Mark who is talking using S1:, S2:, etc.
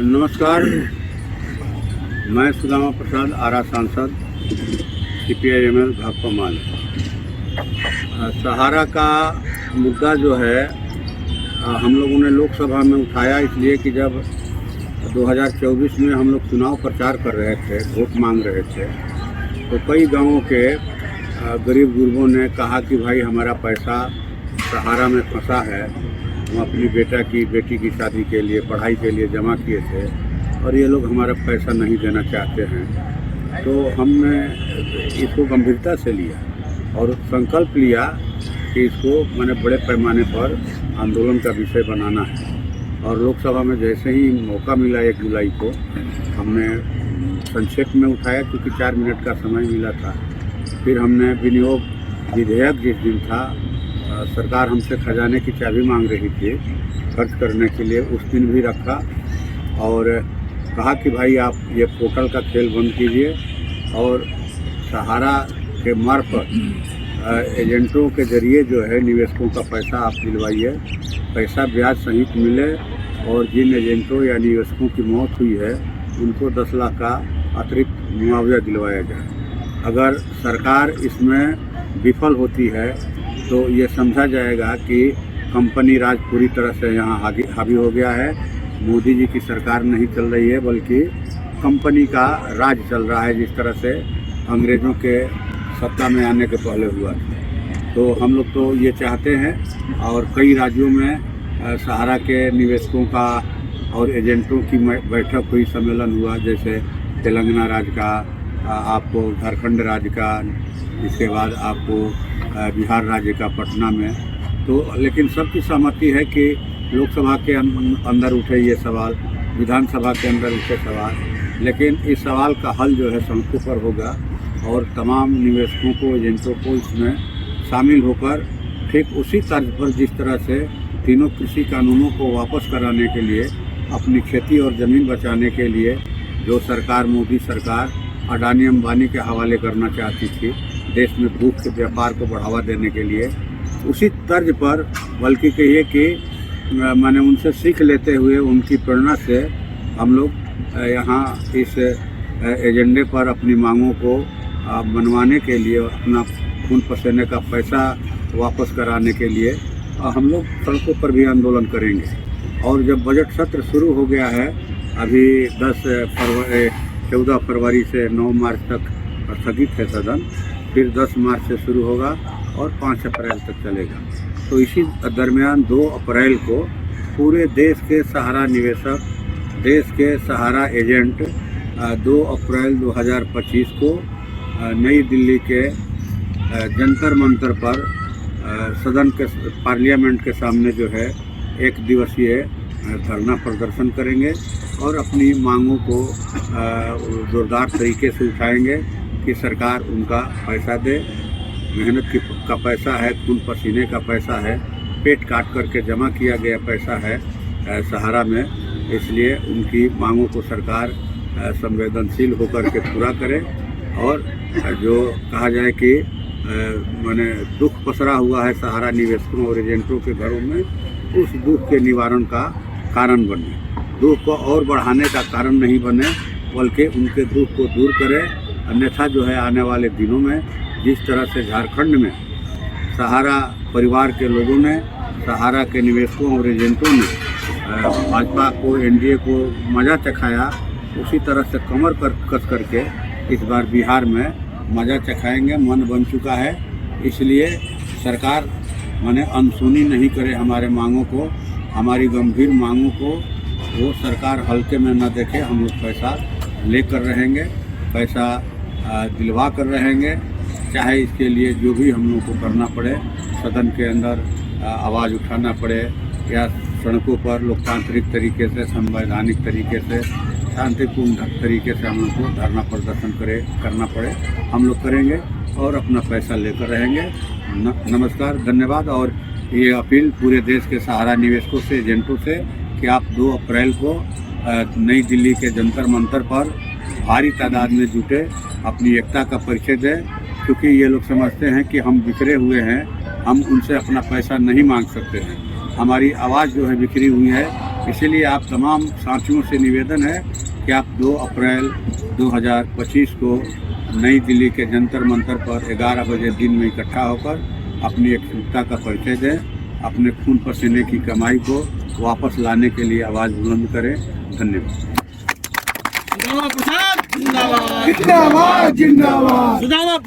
S1: नमस्कार, मैं सुदामा प्रसाद, आरा सांसद, CPI-ML भाकपा माले। सहारा का मुद्दा जो है हम लोगों ने लोकसभा में उठाया इसलिए कि जब 2024 में हम लोग चुनाव प्रचार कर रहे थे, वोट मांग रहे थे, तो कई गांवों के गरीब गुरबों ने कहा कि भाई हमारा पैसा सहारा में फंसा है, हम अपनी बेटी की शादी के लिए, पढ़ाई के लिए जमा किए थे और ये लोग हमारा पैसा नहीं देना चाहते हैं। तो हमने इसको गंभीरता से लिया और संकल्प लिया कि इसको मैंने बड़े पैमाने पर आंदोलन का विषय बनाना है। और लोकसभा में जैसे ही मौका मिला 1 जुलाई को, हमने संक्षेप में उठाया क्योंकि 4 मिनट का समय मिला था। फिर हमने विनियोग विधेयक जिस दिन था, सरकार हमसे खजाने की चाबी मांग रही थी खर्च करने के लिए, उस दिन भी रखा और कहा कि भाई आप ये पोर्टल का खेल बंद कीजिए और सहारा के मार्फत एजेंटों के जरिए जो है निवेशकों का पैसा आप दिलवाइए, पैसा ब्याज सहित मिले और जिन एजेंटों या निवेशकों की मौत हुई है उनको 10 लाख का अतिरिक्त मुआवजा दिलवाया जाए। अगर सरकार इसमें विफल होती है तो ये समझा जाएगा कि कंपनी राज पूरी तरह से यहाँ हावी हो गया है। मोदी जी की सरकार नहीं चल रही है बल्कि कंपनी का राज चल रहा है, जिस तरह से अंग्रेज़ों के सत्ता में आने के पहले हुआ था। तो हम लोग तो ये चाहते हैं और कई राज्यों में सहारा के निवेशकों का और एजेंटों की बैठक हुई, सम्मेलन हुआ, जैसे तेलंगाना राज्य का, आपको झारखंड राज्य का, इसके बाद आपको बिहार राज्य का पटना में। तो लेकिन सबकी सहमति है कि लोकसभा के अंदर उठे ये सवाल, विधानसभा के अंदर उठे सवाल, लेकिन इस सवाल का हल जो है सड़कों पर होगा और तमाम निवेशकों को, एजेंटों को इसमें शामिल होकर ठीक उसी तर्ज पर जिस तरह से तीनों कृषि कानूनों को वापस कराने के लिए, अपनी खेती और ज़मीन बचाने के लिए जो सरकार, मोदी सरकार अडानी अंबानी के हवाले करना चाहती थी, देश में भूख के व्यापार को बढ़ावा देने के लिए, उसी तर्ज पर, बल्कि कहिए कि मैंने उनसे सीख लेते हुए, उनकी प्रेरणा से हम लोग यहाँ इस एजेंडे पर अपनी मांगों को मनवाने के लिए, अपना खून पसीने का पैसा वापस कराने के लिए हम लोग सड़कों पर भी आंदोलन करेंगे। और जब बजट सत्र शुरू हो गया है, अभी 14 फरवरी से 9 मार्च तक स्थगित है सदन, फिर 10 मार्च से शुरू होगा और 5 अप्रैल तक चलेगा। तो इसी दरमियान 2 अप्रैल को पूरे देश के सहारा निवेशक, देश के सहारा एजेंट 2 अप्रैल 2025 को नई दिल्ली के जंतर मंतर पर सदन के, पार्लियामेंट के सामने जो है 1 दिवसीय धरना प्रदर्शन करेंगे और अपनी मांगों को जोरदार तरीके से उठाएंगे कि सरकार उनका पैसा दे। मेहनत का पैसा है, खून पसीने का पैसा है, पेट काट करके जमा किया गया पैसा है सहारा में, इसलिए उनकी मांगों को सरकार संवेदनशील होकर के पूरा करे। और जो कहा जाए कि माने दुख पसरा हुआ है सहारा निवेशकों और एजेंटों के घरों में, उस दुख के निवारण का कारण बने, दुख को और बढ़ाने का कारण नहीं बने, बल्कि उनके दुख को दूर करे। अन्यथा जो है आने वाले दिनों में जिस तरह से झारखंड में सहारा परिवार के लोगों ने, सहारा के निवेशकों और एजेंटों ने भाजपा को, एनडीए को मज़ा चखाया, उसी तरह से कमर कस करके इस बार बिहार में मज़ा चखाएंगे। मन बन चुका है, इसलिए सरकार माने अनसुनी नहीं करे हमारे मांगों को, हमारी गंभीर मांगों को वो सरकार हल्के में न देखे। हम लोग पैसा लेकर रहेंगे, पैसा दिलवा कर रहेंगे, चाहे इसके लिए जो भी हम लोग को करना पड़े, सदन के अंदर आवाज़ उठाना पड़े या सड़कों पर लोकतांत्रिक तरीके से, संवैधानिक तरीके से, शांतिपूर्ण तरीके से हम लोग को धरना प्रदर्शन करना पड़े, हम लोग करेंगे और अपना पैसा लेकर रहेंगे। नमस्कार, धन्यवाद। और ये अपील पूरे देश के सहारा निवेशकों से, एजेंटों से कि आप 2 अप्रैल को नई दिल्ली के जंतर मंतर पर भारी तादाद में जुटे, अपनी एकता का परिचय दें, क्योंकि ये लोग समझते हैं कि हम बिखरे हुए हैं, हम उनसे अपना पैसा नहीं मांग सकते हैं। हमारी आवाज़ जो है बिखरी हुई है, इसीलिए आप तमाम साथियों से निवेदन है कि आप 2 अप्रैल 2025 को नई दिल्ली के जंतर मंतर पर 11 बजे दिन में इकट्ठा होकर अपनी एकजुटता का परिचय दें, अपने खून पसीने की कमाई को वापस लाने के लिए आवाज़ बुलंद करें। धन्यवाद।
S2: जिंदाबाद प्रसाद, जिंदाबाद
S3: जिंदाबाद जिंदाबाद।
S2: जिंदाबाद।